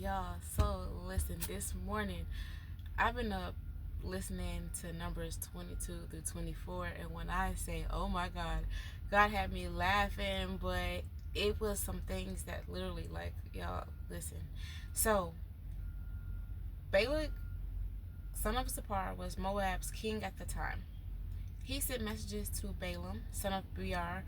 y'all. So listen, this morning I've been up listening to Numbers 22 through 24, and when I say, oh my God had me laughing, but it was some things that literally, like, y'all, listen. So, Balak, son of Zippor, was Moab's king at the time. He sent messages to Balaam, son of Beor,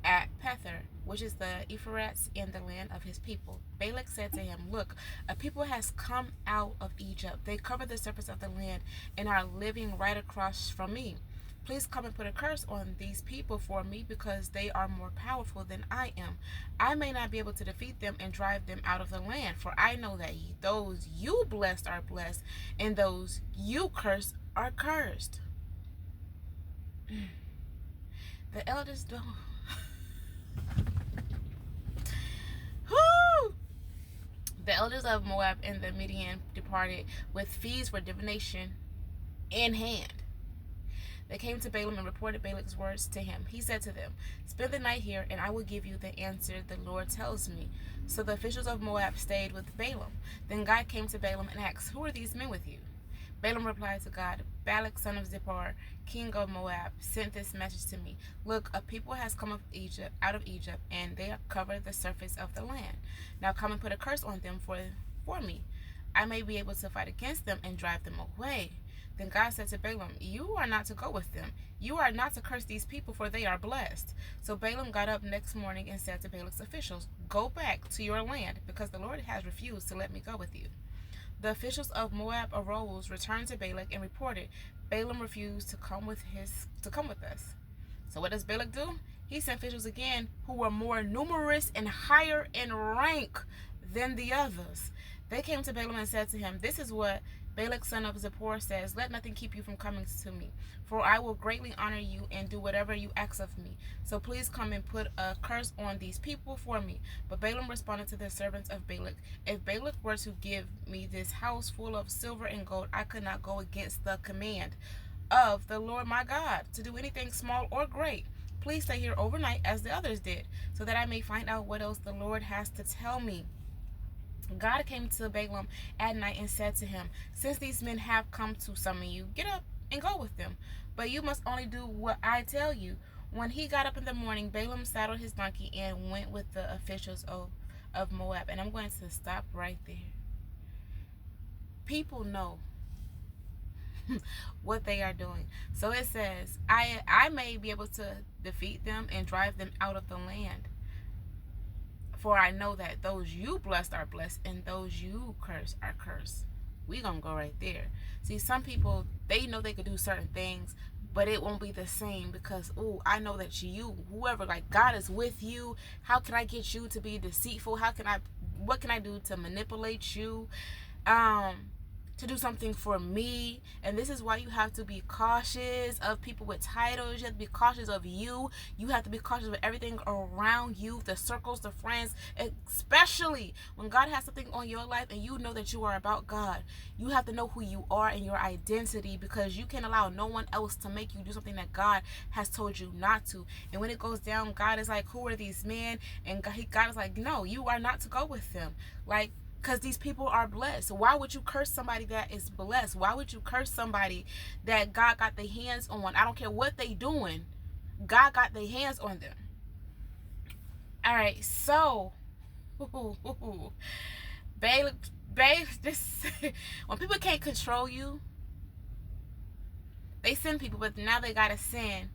at Pethor, which is the Ephrates in the land of his people. Balak said to him, "Look, a people has come out of Egypt. They cover the surface of the land and are living right across from me. Please come and put a curse on these people for me because they are more powerful than I am. I may not be able to defeat them and drive them out of the land, for I know that those you blessed are blessed and those you cursed are cursed." The elders don't. The elders of Moab and the Midian departed with fees for divination in hand. They came to Balaam and reported Balak's words to him. He said to them, "Spend the night here, and I will give you the answer the Lord tells me." So the officials of Moab stayed with Balaam. Then God came to Balaam and asked, "Who are these men with you?" Balaam replied to God, "Balak, son of Zippor, king of Moab, sent this message to me. Look, a people has come out of Egypt, and they cover the surface of the land. Now come and put a curse on them for me. I may be able to fight against them and drive them away." Then God said to Balaam, "You are not to go with them. You are not to curse these people, for they are blessed." So Balaam got up next morning and said to Balak's officials, "Go back to your land, because the Lord has refused to let me go with you." The officials of Moab arose, returned to Balak, and reported, "Balaam refused to come with us." So what does Balak do? He sent officials again who were more numerous and higher in rank than the others. They came to Balaam and said to him, "This is what Balak, son of Zippor, says, let nothing keep you from coming to me, for I will greatly honor you and do whatever you ask of me. So please come and put a curse on these people for me." But Balaam responded to the servants of Balak, "If Balak were to give me this house full of silver and gold, I could not go against the command of the Lord my God to do anything small or great. Please stay here overnight as the others did, so that I may find out what else the Lord has to tell me." God came to Balaam at night and said to him, "Since these men have come to summon you, get up and go with them. But you must only do what I tell you." When he got up in the morning, Balaam saddled his donkey and went with the officials of Moab. And I'm going to stop right there. People know what they are doing. So it says, I may be able to defeat them and drive them out of the land, for I know that those you blessed are blessed and those you curse are cursed. We gonna go right there. See, some people, they know they could do certain things, but it won't be the same because, I know that whoever, like, God is with you. How can I get you to be deceitful? What can I do to manipulate you? To do something for me. And this is why you have to be cautious of people with titles. You have to be cautious of you. You have to be cautious of everything around you, the circles, the friends, especially when God has something on your life and you know that you are about God. You have to know who you are and your identity, because you can't allow no one else to make you do something that God has told you not to. And when it goes down, God is like, "Who are these men?" And God is like, "No, you are not to go with them." Like, because these people are blessed. Why would you curse somebody that is blessed? Why would you curse somebody that God got their hands on? I don't care what they doing. God got their hands on them. All right, so Balak, this when people can't control you, they send people, but now they gotta send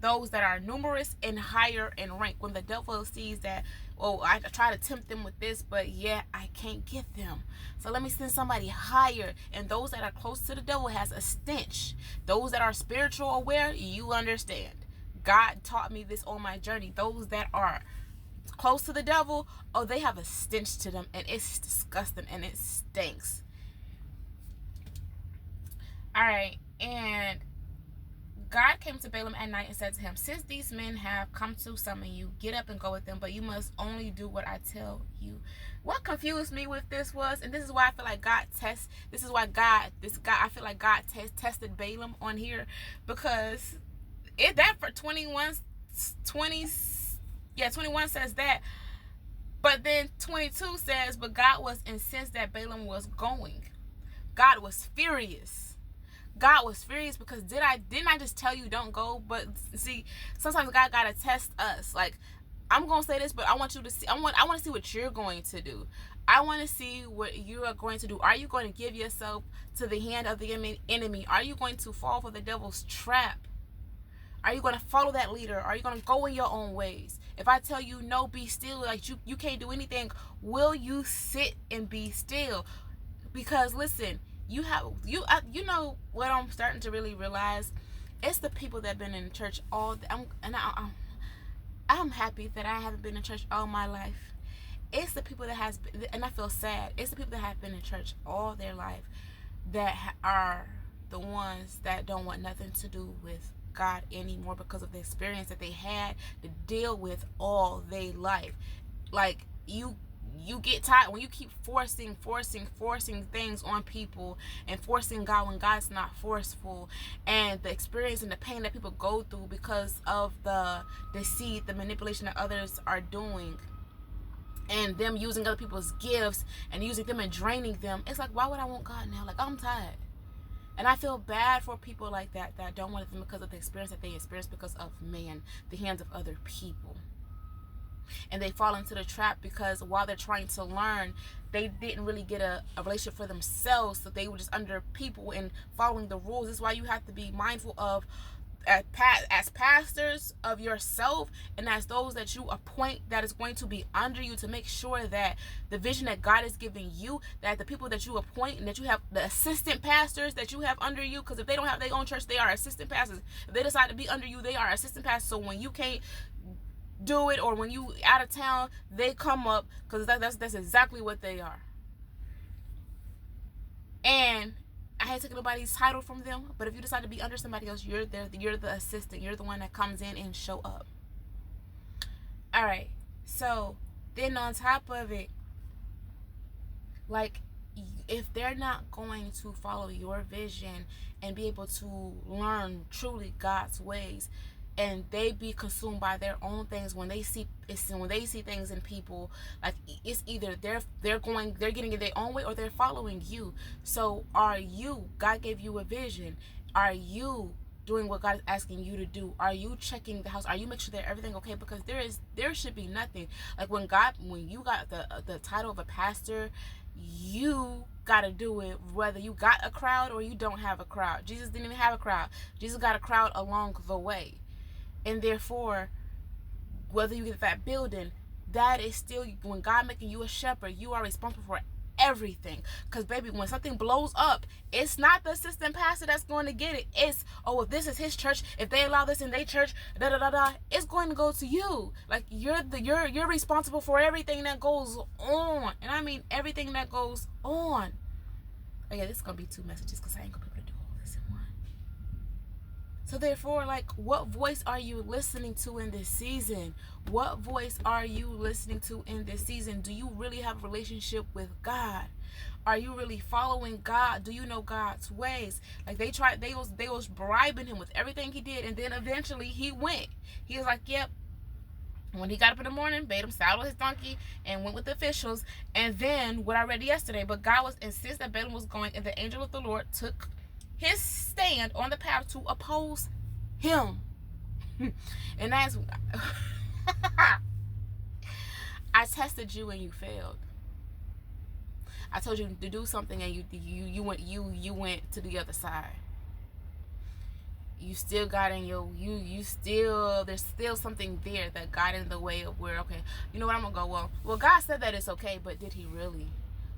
those that are numerous and higher in rank. When the devil sees that, I try to tempt them with this, but I can't get them, so let me send somebody higher. And those that are close to the devil has a stench. Those that are spiritual aware, you understand. God taught me this on my journey. Those that are close to the devil, they have a stench to them, and it's disgusting and it stinks. All right, and God came to Balaam at night and said to him, "Since these men have come to summon you, get up and go with them, but you must only do what I tell you." What confused me with this was, and this is why I feel like I feel like God tested Balaam on here, because that for 21 says that. But then 22 says, but God was incensed that Balaam was going. God was furious. God was furious because didn't I just tell you don't go? But see, sometimes God gotta test us. Like, I'm gonna say this, but I want you to see. I want to see what you're going to do. I want to see what you are going to do. Are you going to give yourself to the hand of the enemy? Are you going to fall for the devil's trap? Are you going to follow that leader? Are you going to go in your own ways? If I tell you no, be still, like you can't do anything, will you sit and be still? Because listen, you know what I'm starting to really realize? It's the people that have been in church all I'm happy that I haven't been in church all my life. It's the people that has been, and I feel sad. It's the people that have been in church all their life that are the ones that don't want nothing to do with God anymore because of the experience that they had to deal with all their life. Like, you get tired when you keep forcing things on people and forcing God when God's not forceful, and the experience and the pain that people go through because of the deceit, the manipulation that others are doing, and them using other people's gifts and using them and draining them. It's like, why would I want God now? Like, I'm tired. And I feel bad for people like that don't want them because of the experience that they experience because of the hands of other people. And they fall into the trap because while they're trying to learn, they didn't really get a relationship for themselves. So they were just under people and following the rules. This is why you have to be mindful of, as pastors, of yourself, and as those that you appoint that is going to be under you, to make sure that the vision that God is giving you, that the people that you appoint, and that you have the assistant pastors that you have under you, because if they don't have their own church, they are assistant pastors. If they decide to be under you, they are assistant pastors. So when you can't do it, or when you out of town, they come up, because that's exactly what they are. And I ain't taking nobody's title from them, but if you decide to be under somebody else, you're the assistant. You're the one that comes in and show up. All right. So then on top of it, like, if they're not going to follow your vision and be able to learn truly God's ways, and they be consumed by their own things when they see things in people, like, it's either they're getting in their own way or they're following you. So God gave you a vision. Are you doing what God is asking you to do? Are you checking the house? Are you making sure that everything okay? Because there should be nothing. Like, when you got the title of a pastor, you gotta do it whether you got a crowd or you don't have a crowd. Jesus didn't even have a crowd. Jesus got a crowd along the way. And therefore, whether you get that building, that is still, when God making you a shepherd, you are responsible for everything. Because, baby, when something blows up, it's not the assistant pastor that's going to get it. It's, if this is his church, if they allow this in their church, it's going to go to you. Like, you're responsible for everything that goes on. And I mean everything that goes on. Oh yeah, this is going to be 2 messages because I ain't going to be able to do all this in one. So therefore, like, what voice are you listening to in this season? What voice are you listening to in this season? Do you really have a relationship with God? Are you really following God? Do you know God's ways? Like, they was bribing him with everything he did, and then eventually he went. He was like, yep. When he got up in the morning, bade him saddle his donkey and went with the officials. And then what I read yesterday, but God was insisted that Balaam was going, and the angel of the Lord took his stand on the path to oppose him. And that's I tested you and you failed. I told you to do something and you went to the other side. You still got in your there's still something there that got in the way of where, okay, you know what, I'm gonna go, well God said that it's okay, but did he really?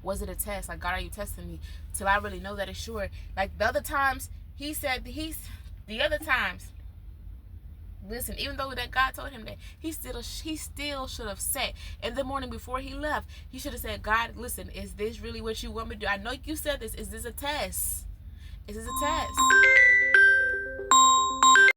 Was it a test? Like, God, are you testing me till I really know that it's sure? Like, the other times, he said the other times, listen, even though that God told him that, he still should have said in the morning before he left, he should have said, God, listen, is this really what you want me to do? I know you said this. Is this a test? Is this a test?